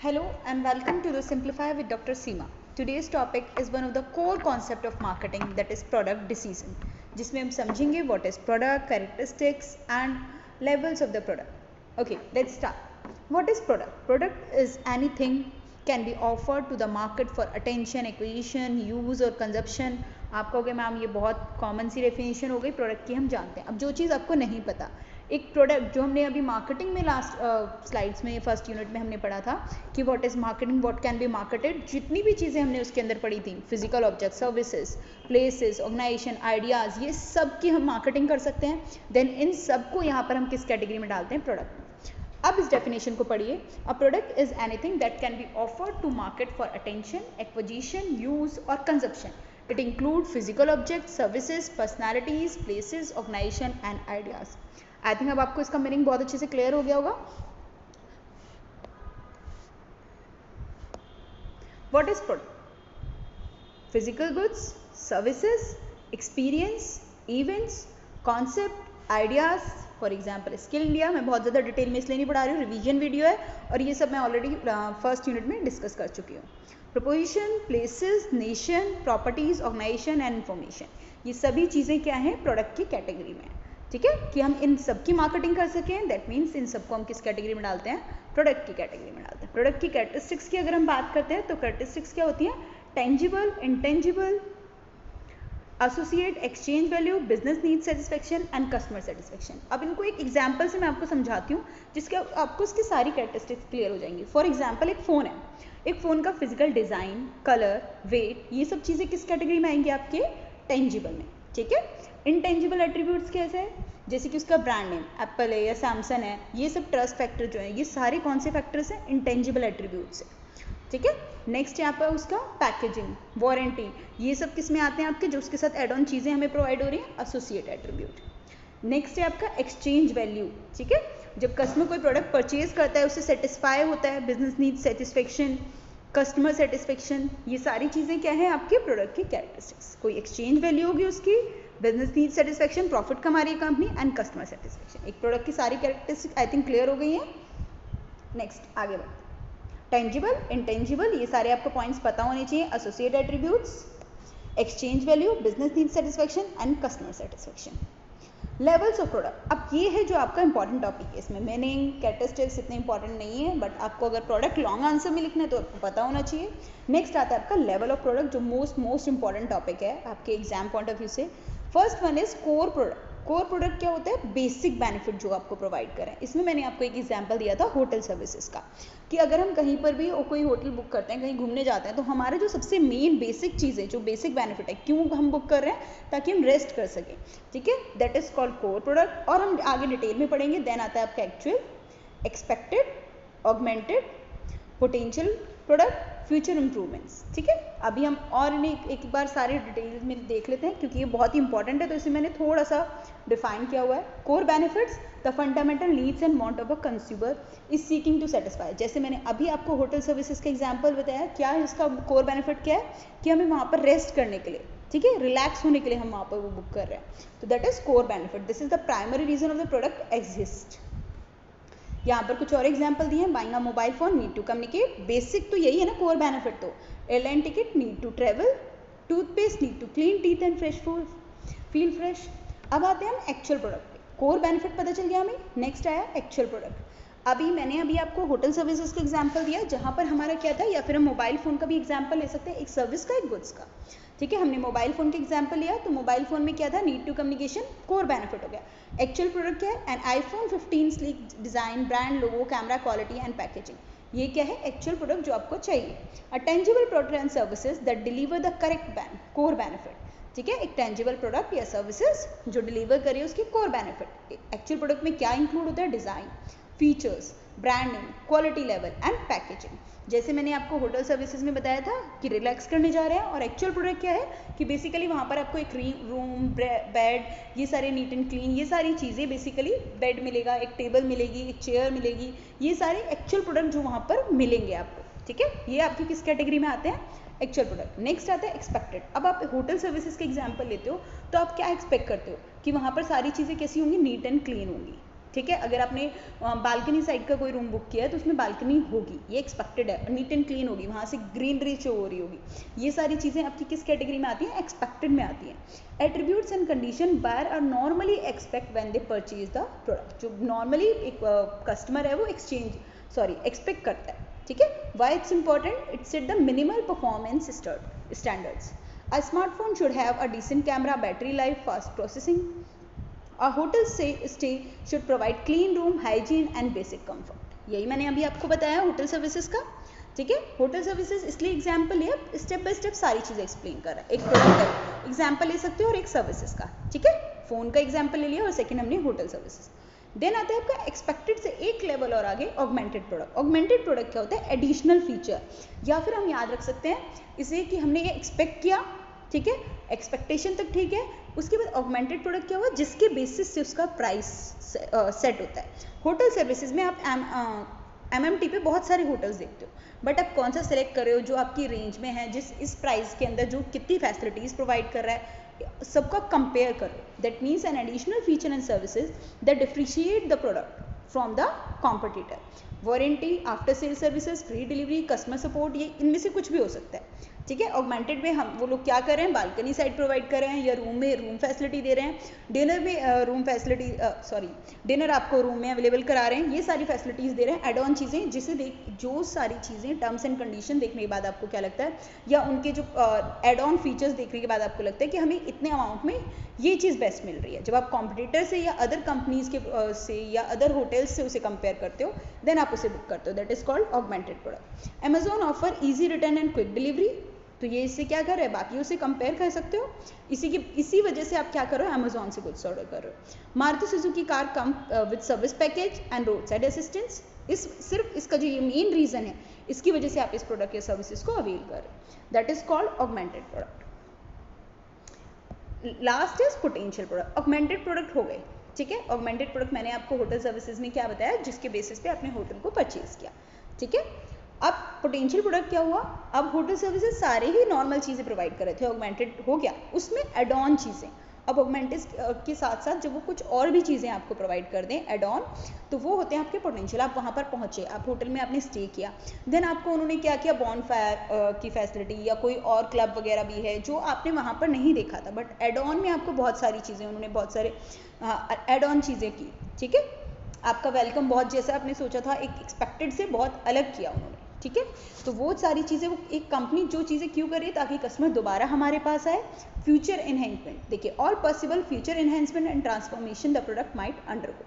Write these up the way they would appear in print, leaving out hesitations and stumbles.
Hello and welcome to the Simplify with Dr. Seema. Today's topic is one of the core concept of marketing, that is product decision, जिसमें हम समझेंगे what is product, characteristics and levels of the product. Okay, let's start. What is product? Product is anything can be offered to the market for attention, acquisition, use और consumption. आप कहोगे ma'am ये बहुत common सी definition हो गई, product की हम जानते हैं. अब जो चीज़ आपको नहीं पता, एक प्रोडक्ट जो हमने अभी मार्केटिंग में लास्ट स्लाइड्स में फर्स्ट यूनिट में हमने पढ़ा था कि what is marketing, what can be marketed, जितनी भी चीज़ें हमने उसके अंदर पढ़ी थी, physical object, services, places, organisation, ideas, ये सब की हम मार्केटिंग कर सकते हैं. देन इन सब को यहाँ पर हम किस कैटेगरी में डालते हैं? प्रोडक्ट. अब इस डेफिनेशन को पढ़िए. A product is anything that can be offered to market for attention, acquisition, use और consumption. It include physical object, services, personalities, places, organisation and ideas. I think अब आपको इसका मीनिंग बहुत अच्छे से क्लियर हो गया होगा. What is product? Physical goods, services, experience, events, concept, ideas. For example skill India, मैं बहुत ज़्यादा डिटेल में इसलिए नहीं पढ़ा रही हूँ, रिवीजन वीडियो है और ये सब मैं ऑलरेडी फर्स्ट यूनिट में डिस्कस कर चुकी हूँ. Proposition, places, nation, properties, organisation and information, ये सभी चीज़ें क्या हैं? प्रोडक्ट की कैटेगरी में. ठीक है, कि हम इन सब की मार्केटिंग कर सकें, दैट मीन्स इन सबको हम किस कैटेगरी में डालते हैं? प्रोडक्ट की कैटेगरी में डालते हैं. प्रोडक्ट की कैरेक्टरिस्टिक्स की अगर हम बात करते हैं तो कैरेक्टरिस्टिक्स क्या होती हैं? Tangible, intangible, associate, exchange value, business need satisfaction and customer satisfaction. अब इनको एक एग्जाम्पल से मैं आपको समझाती हूँ जिसके आपको इसकी सारी कैरेक्टरिस्टिक्स क्लियर हो जाएंगी. फॉर एग्जाम्पल एक फ़ोन है, एक फ़ोन का फिजिकल डिज़ाइन, कलर, वेट, ये सब चीज़ें किस कैटेगरी में आएंगी? आपके टेंजिबल में. ठीक है. इंटेंजिबल एट्रीब्यूट्स कैसे है? जैसे कि उसका ब्रांड नेम एप्पल है या सैमसंग है, ये सब ट्रस्ट फैक्टर जो है, ये सारे कौन से फैक्टर्स हैं? इंटेंजिबल एट्रीब्यूट्स है. ठीक है. नेक्स्ट यहाँ पर उसका पैकेजिंग, वारंटी, ये सब किस में आते हैं आपके? जो उसके साथ एड ऑन चीज़ें हमें प्रोवाइड हो रही हैं, एसोसिएट एट्रीब्यूट. नेक्स्ट है आपका एक्सचेंज वैल्यू. ठीक है. जब कस्टमर कोई प्रोडक्ट परचेज करता है, उससे सेटिस्फाई होता है, business need satisfaction, customer satisfaction, ये सारी चीज़ें क्या है आपके प्रोडक्ट की कैरेक्टरिस्टिक्स. कोई एक्सचेंज वैल्यू होगी उसकी, बिजनेस नीड सेटिस्फेक्शन, प्रॉफिट कमा रही है कंपनी, एंड कस्टमर सेटिस्फेक्शन. एक प्रोडक्ट की सारी कैरेक्टरिस्टिक्स आई थिंक क्लियर हो गई हैं. नेक्स्ट आगे बढ़ते हैं. टेंजिबल, इंटेंजिबल, ये सारे आपको पॉइंट्स पता होने चाहिए. Associate attributes, exchange value, business need satisfaction and customer satisfaction. Levels of product, अब ये है जो आपका इंपॉर्टेंट टॉपिक है. इसमें मीनिंग, कैरेक्टरिस्टिक्स इतने इंपॉर्टेंट नहीं है, बट आपको अगर प्रोडक्ट लॉन्ग आंसर में लिखना है तो आपको पता होना चाहिए. नेक्स्ट आता है आपका लेवल ऑफ प्रोडक्ट, जो मोस्ट इंपॉर्टेंट टॉपिक है आपके एग्जाम पॉइंट ऑफ व्यू से. First one is core product. Core product क्या होता है? बेसिक बेनिफिट जो आपको प्रोवाइड करें. इसमें मैंने आपको एक एग्जांपल दिया था होटल सर्विसेज का, कि अगर हम कहीं पर भी कोई होटल बुक करते हैं, कहीं घूमने जाते हैं, तो हमारे जो सबसे मेन बेसिक चीज़ है, जो बेसिक बेनिफिट है, क्यों हम बुक कर रहे हैं? ताकि हम रेस्ट कर सकें. ठीक है, that is called core product. और हम आगे डिटेल में पढ़ेंगे. देन आता है आपका actual, expected, augmented, potential product, future improvements. ठीक है. अभी हम और इन्हें एक बार सारे डिटेल में देख लेते हैं, क्योंकि ये बहुत ही इंपॉर्टेंट है, तो इसे मैंने थोड़ा सा डिफाइन किया हुआ है. Core benefits, the fundamental needs and want of a consumer is seeking to satisfy. जैसे मैंने अभी आपको होटल सर्विसेज का एग्जांपल बताया, क्या है इसका कोर बेनिफिट? क्या है कि हमें वहाँ पर रेस्ट करने के लिए, ठीक है, रिलैक्स होने के लिए हम वहाँ पर वो बुक कर रहे हैं. तो that is core benefit. This is the primary reason of the product exist. यहाँ पर कुछ और एग्जाम्पल दिए हैं. Buying a mobile phone, need to communicate. Basic तो यही है ना कोर बेनिफिट. तो airline ticket, need to travel. Toothpaste, need to clean teeth and fresh food, feel fresh. अब आते हैं हम एक्चुअल प्रोडक्ट पे. कोर बेनिफिट पता चल गया हमें. नेक्स्ट आया एक्चुअल प्रोडक्ट. मैंने अभी आपको होटल सर्विसेज का एग्जाम्पल दिया, जहाँ पर हमारा क्या था, या फिर हम मोबाइल फ़ोन का भी एग्जाम्पल ले सकते हैं, एक सर्विस का, एक गुड्स का. ठीक है, हमने मोबाइल फ़ोन का एग्जाम्पल लिया, तो मोबाइल फ़ोन में क्या था? Need to communication, core benefit हो गया. एक्चुअल प्रोडक्ट क्या है? An iPhone 15 sleek design, brand logo, camera quality and packaging. ये क्या है? एक्चुअल प्रोडक्ट जो आपको चाहिए. A tangible product and services that deliver the correct core benefit. ठीक है, एक टेंजिबल प्रोडक्ट या सर्विसेज जो डिलीवर करे उसकी कोर बेनिफिट. एक्चुअल प्रोडक्ट में क्या इंक्लूड होता है? Design, features, brand name, quality level and packaging. जैसे मैंने आपको होटल सर्विसेज में बताया था कि रिलैक्स करने जा रहे हैं, और एक्चुअल प्रोडक्ट क्या है कि बेसिकली वहाँ पर आपको एक रूम, बेड, ये सारे नीट एंड क्लीन, ये सारी चीज़ें बेसिकली, बेड मिलेगा, एक टेबल मिलेगी, एक चेयर मिलेगी, ये सारे एक्चुअल प्रोडक्ट जो वहाँ पर मिलेंगे आपको. ठीक है, ये आपकी किस कैटेगरी में आते हैं? Actual product. नेक्स्ट आता है एक्सपेक्टेड. अब आप होटल सर्विसेज के एग्जाम्पल लेते हो, तो आप क्या एक्सपेक्ट करते हो कि वहाँ पर सारी चीज़ें कैसी होंगी? नीट एंड क्लीन होंगी. ठीक है, अगर आपने बालकनी साइड का कोई रूम बुक किया है तो उसमें बालकनी होगी, ये एक्सपेक्टेड है, नीट एंड क्लीन होगी, वहाँ से ग्रीनरी शो हो रही होगी। ये सारी चीज़ें आपकी किस कैटेगरी में आती हैं? एक्सपेक्टेड में आती हैं। Attributes and condition buyer are normally expect when they purchase the product. जो नॉर्मली एक कस्टमर है वो एक्सपेक्ट करता है, ठीक है। Why it's important? It's set the minimal performance standards. A smartphone should have a decent camera, battery life, fast processing. A hotel stay should provide clean room, hygiene and basic comfort. यही मैंने अभी आपको बताया hotel services का, ठीक है। Hotel services इसलिए example लिया, स्टेप बाय स्टेप सारी चीज़ें एक्सप्लेन कर रहा है। एक प्रोडक्ट का एग्जाम्पल ले सकते हो और एक सर्विसेज का, ठीक है। फोन का एग्जाम्पल ले लिया और सेकेंड हमने होटल सर्विसेज। देन आता है आपका एक्सपेक्टेड से एक लेवल और आगे ऑगमेंटेड प्रोडक्ट। ऑगमेंटेड प्रोडक्ट क्या होता है? एडिशनल फीचर, या फिर हम याद रख सकते हैं इसे कि हमने ये एक्सपेक्ट किया, ठीक है, एक्सपेक्टेशन तक ठीक है, उसके बाद ऑगमेंटेड प्रोडक्ट क्या हुआ? जिसके बेसिस से उसका प्राइस सेट होता है। होटल सर्विसेज में आप MMT पे बहुत सारे होटल्स देखते हो, बट आप कौन सा सेलेक्ट कर रहे हो जो आपकी रेंज में है, जिस इस प्राइस के अंदर जो कितनी फैसिलिटीज प्रोवाइड कर रहा है, सबका कंपेयर करो। That means an additional feature and services that differentiate the product from the competitor. Warranty, after sale services, free delivery, customer support, ये इनमें से कुछ भी हो सकता है, ठीक है। ऑगमेंटेड में हम वो लोग क्या कर रहे हैं? बालकनी साइड प्रोवाइड कर रहे हैं, या रूम में रूम फैसिलिटी दे रहे हैं, डिनर में रूम फैसिलिटी डिनर आपको रूम में अवेलेबल करा रहे हैं, ये सारी फैसिलिटीज़ दे रहे हैं, एड ऑन चीज़ें, जिसे जो सारी चीज़ें टर्म्स एंड कंडीशन देखने के बाद आपको क्या लगता है, या उनके जो एड ऑन फीचर्स देखने के बाद आपको लगता है कि हमें इतने अमाउंट में ये चीज़ बेस्ट मिल रही है। जब आप कॉम्पिटिटर से या अदर कंपनीज के से या अदर होटल्स से उसे कंपेयर करते हो, देन आप उसे बुक करते हो। That is called augmented product. Amazon offer easy return and quick delivery, तो ये इससे क्या कर रहे हैं? बाकी उसे कंपेयर कर सकते हो, इसी वजह से आप क्या करो? अमेजॉन से गुड्स ऑर्डर कर रहे हो। Maruti Suzuki car come with service package and road side assistance. सिर्फ इसका जो ये मेन रीजन है, इसकी वजह से आप इस प्रोडक्ट या सर्विसेज को अवेल कर रहे हो। That is called augmented product. Last is potential product. Augmented product हो गए, ठीक है। ऑगमेंटेड प्रोडक्ट मैंने आपको होटल सर्विसेज में क्या बताया, जिसके बेसिस पे आपने होटल को परचेज किया, ठीक है। अब पोटेंशियल प्रोडक्ट क्या हुआ? अब होटल सर्विसेज सारे ही नॉर्मल चीज़ें प्रोवाइड कर रहे थे, ऑगमेंटेड हो गया, उसमें एड ऑन चीज़ें। अब ऑगमेंटेड के साथ साथ जब वो कुछ और भी चीज़ें आपको प्रोवाइड कर दें एड ऑन, तो वो होते हैं आपके पोटेंशियल। आप वहाँ पर पहुँचे, आप होटल में आपने स्टे किया, देन आपको उन्होंने क्या किया? बॉनफायर की फैसिलिटी या कोई और क्लब वगैरह भी है जो आपने वहाँ पर नहीं देखा था, बट एड ऑन में आपको बहुत सारी चीज़ें, उन्होंने बहुत सारे एड ऑन चीज़ें की, ठीक है। आपका वेलकम बहुत, जैसा आपने सोचा था, एक एक्सपेक्टेड से बहुत अलग किया उन्होंने, ठीक है। तो वो सारी चीज़ें, वो एक कंपनी जो चीज़ें क्यों कर रही है? ताकि कस्टमर दोबारा हमारे पास आए। फ्यूचर एनहेंसमेंट, देखिए, all possible future enhancement and transformation the product might undergo.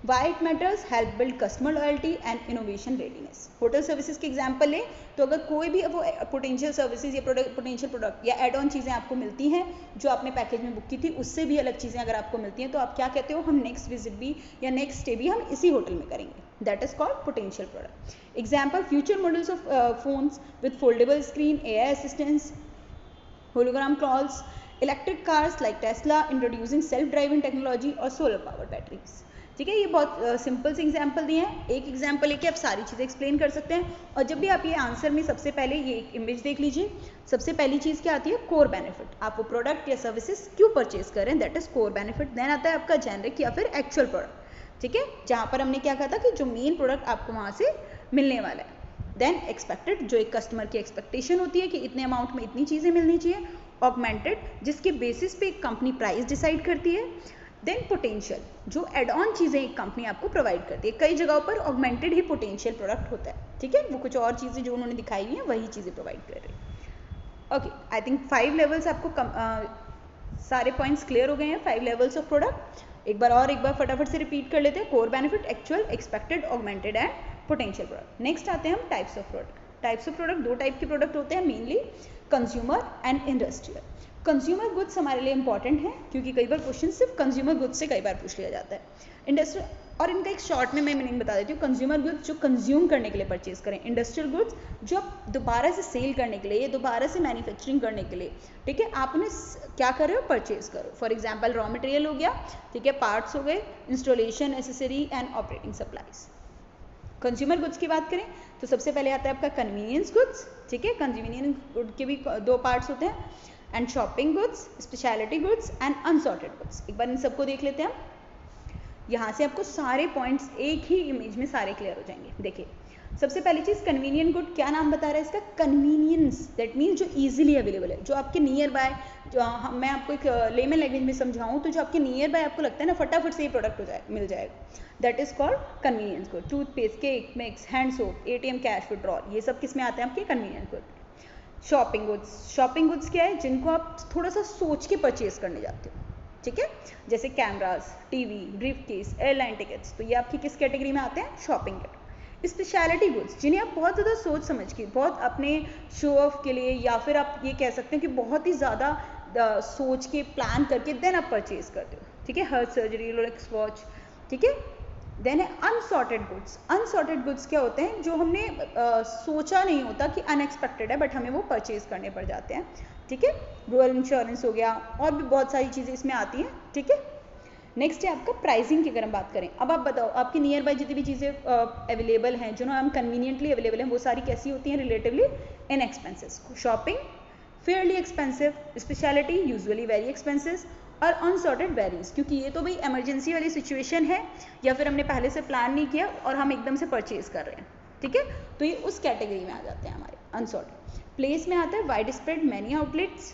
Why it matters? Help build customer loyalty and innovation readiness. Hotel services के एग्जाम्पल लें तो अगर कोई भी वो पोटेंशियल सर्विसेज या पोटेंशियल प्रोडक्ट या एड ऑन चीज़ें आपको मिलती हैं जो आपने पैकेज में बुक की थी, उससे भी अलग चीज़ें अगर आपको मिलती हैं, तो आप क्या कहते हो? हम नेक्स्ट विजिट भी या नेक्स्ट स्टे भी हम इसी होटल में करेंगे। That is called potential product. Example, future models of phones with foldable screen, AI assistance, hologram calls, electric cars like Tesla introducing self-driving technology और solar power batteries. ठीक है, ये बहुत सिंपल से एग्जाम्पल दिए हैं। एक एग्जाम्पल लेके आप सारी चीज़ें एक्सप्लेन कर सकते हैं। और जब भी आप ये आंसर में सबसे पहले ये एक इमेज देख लीजिए, सबसे पहली चीज़ क्या आती है? Core benefit. आप वो प्रोडक्ट या सर्विसेज क्यों परचेज कर रहे हैं, that is core benefit. Then आता है आपका जेनरिक या फिर एक्चुअल प्रोडक्ट, ठीक है, जहाँ पर हमने क्या कहा था कि जो मेन प्रोडक्ट आपको वहाँ से मिलने वाला है। देन एक्सपेक्टेड, जो एक कस्टमर की एक्सपेक्टेशन होती है कि इतने अमाउंट में इतनी चीज़ें मिलनी चाहिए। ऑगमेंटेड, जिसके बेसिस पे एक कंपनी प्राइस डिसाइड करती है। देन पोटेंशियल, जो एड ऑन चीज़ें एक कंपनी आपको प्रोवाइड करती है। कई जगहों पर ऑगमेंटेड ही पोटेंशियल प्रोडक्ट होता है, ठीक है, वो कुछ और चीज़ें जो उन्होंने दिखाई हुई हैं वही चीज़ें प्रोवाइड कर रही है। ओके, आई थिंक 5 लेवल्स आपको सारे पॉइंट्स क्लियर हो गए हैं। 5 लेवल्स ऑफ प्रोडक्ट एक बार फटाफट से रिपीट कर लेते हैं। Core benefit, actual, expected, augmented and potential product. Next आते हैं हम types of product. Types of product, 2 type के प्रोडक्ट होते हैं mainly, consumer and industrial. Consumer goods हमारे लिए इंपॉर्टेंट है क्योंकि कई बार क्वेश्चन सिर्फ कंज्यूमर गुड्स से कई बार पूछ लिया जाता है। इंडस्ट्रियल, और इनका एक शॉर्ट में मैं मीनिंग बता देती हूँ। कंज्यूमर गुड्स जो कंज्यूम करने के लिए परचेज करें, इंडस्ट्रियल गुड्स जो आप दोबारा से सेल करने के लिए या दोबारा से मैन्युफैक्चरिंग करने के लिए, ठीक है, आप उन्हें क्या कर रहे हो? परचेज करो। फॉर एग्जाम्पल रॉ मटेरियल हो गया, ठीक है, पार्ट्स हो गए, installation, accessory and operating supplies. Consumer goods की बात करें तो सबसे पहले आता है आपका कन्वीनियंस गुड्स, ठीक है, कन्वीनियंस गुड के भी 2 पार्ट्स होते हैं, and shopping goods, speciality goods and unsorted goods. एक बार इन सबको देख लेते हैं हम। यहाँ से आपको सारे पॉइंट्स एक ही इमेज में सारे क्लियर हो जाएंगे। देखिए, सबसे पहली चीज़ कन्वीनियंट गुड, क्या नाम बता रहा है इसका? कन्वीनियंस, दैट मीन्स जो इजीली अवेलेबल है, जो आपके नियर बाय, जो मैं आपको एक लेमन लैंग्वेज में समझाऊँ तो जो आपके नियर बाय आपको लगता है ना फटाफट से ये प्रोडक्ट मिल जाएगा, that is called convenience good. Toothpaste, cake mix, hand soap, ATM cash withdrawal, ये सब किस में आते हैं आपके? Convenience good. Shopping goods, shopping goods क्या है? जिनको आप थोड़ा सा सोच के परचेज करने जाते हो, ठीक है, जैसे cameras, TV, briefcase, airline tickets, तो ये आपकी किस कैटेगरी में आते हैं? Shopping category. स्पेशलिटी गुड्स, जिन्हें आप बहुत ज़्यादा सोच समझ के, बहुत अपने शो ऑफ के लिए, या फिर आप ये कह सकते हैं कि बहुत ही ज़्यादा सोच के प्लान करके देन आप परचेज करते हो, ठीक है, हर्ट सर्जरी, रोलेक्स वॉच, ठीक है। देन है अनसॉर्टेड गुड्स। अनसॉर्टेड गुड्स क्या होते हैं? जो हमने सोचा नहीं होता कि अनएक्सपेक्टेड है, बट हमें वो परचेज करने पड़ जाते हैं, ठीक है। रूरल इंश्योरेंस हो गया, और भी बहुत सारी चीज़ें इसमें आती हैं, ठीक है। नेक्स्ट है आपका प्राइसिंग की, अगर हम बात करें। अब आप बताओ, आपकी नियर बाय जितनी भी चीज़ें अवेलेबल हैं, जो हम कन्वीनियंटली अवेलेबल हैं, वो सारी कैसी होती हैं? Relatively inexpensive. Shopping Fairlie expensive, speciality usually very expensive, और अनसॉर्टेड वेरीज, क्योंकि ये तो भाई इमरजेंसी वाली सिचुएशन है, या फिर हमने पहले से प्लान नहीं किया और हम एकदम से परचेज कर रहे हैं, ठीक है, तो ये उस कैटेगरी में आ जाते हैं हमारे अनसॉर्टेड। प्लेस में आता है वाइड स्प्रेड मैनी आउटलेट्स,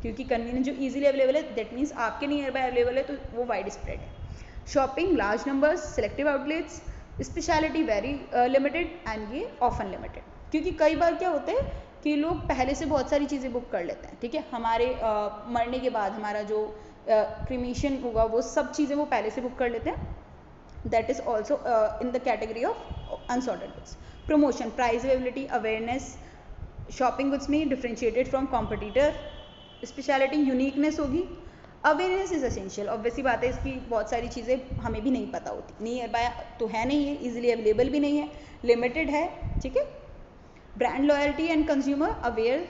क्योंकि कन्वीनियंस जो इजीली अवेलेबल है, दैट मीन्स आपके नियर बाय अवेलेबल है, तो वो वाइड स्प्रेड है। Shopping large numbers, selective outlets, speciality very limited, and ये ऑफन लिमिटेड, क्योंकि कई बार क्या होता है कि लोग पहले से बहुत सारी चीज़ें बुक कर लेते हैं, ठीक है, हमारे मरने के बाद हमारा जो क्रीमेशन होगा वो सब चीज़ें वो पहले से बुक कर लेते हैं, that is also in the category of unsorted goods. Promotion, price availability, awareness, shopping goods में differentiated from competitor, speciality uniqueness होगी, अवेयरनेस इज एसेंशियल, ऑब्वियसली बात है, इसकी बहुत सारी चीज़ें हमें भी नहीं पता होती, नियर बाय तो है नहीं है, इजीली अवेलेबल भी नहीं है, लिमिटेड है, ठीक है। Brand loyalty and consumer aware,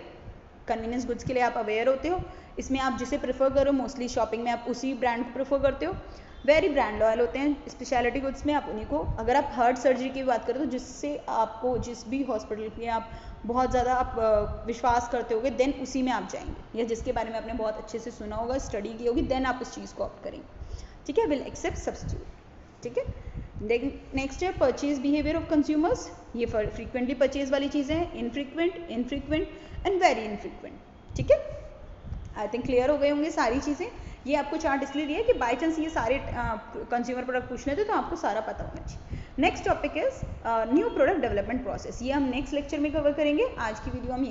convenience goods के लिए आप अवेयर होते हो, इसमें आप जिसे प्रेफर करो, मोस्टली शॉपिंग में आप उसी ब्रांड को प्रेफर करते हो, वेरी ब्रांड लॉयल होते हैं। स्पेशलिटी गुड्स में आप उन्हीं को, अगर आप हार्ट सर्जरी की बात करें तो जिससे आपको जिस भी हॉस्पिटल में आप बहुत ज़्यादा आप विश्वास करते होगे, देन उसी में आप जाएंगे, या जिसके बारे में आपने बहुत अच्छे से सुना होगा, स्टडी की होगी, देन आप उस चीज़ को ऑप्ट करेंगे, ठीक है। विल एक्सेप्ट सब्स्टिट्यूट, ठीक है। नेक्स्ट है परचेज बिहेवियर ऑफ कंज्यूमर्स, ये फ्रीक्वेंटली परचेज वाली चीज़ें हैं, infrequent, infrequent and very infrequent, ठीक है। आई थिंक क्लियर हो गए होंगे सारी चीज़ें। ये आपको चार्ट इसलिए दिया है कि बाई चांस ये सारे कंज्यूमर प्रोडक्ट पूछ लेते तो आपको सारा पता होना चाहिए। Next topic is new product development process, ये हम नेक्स्ट लेक्चर में कवर करेंगे। आज की वीडियो हम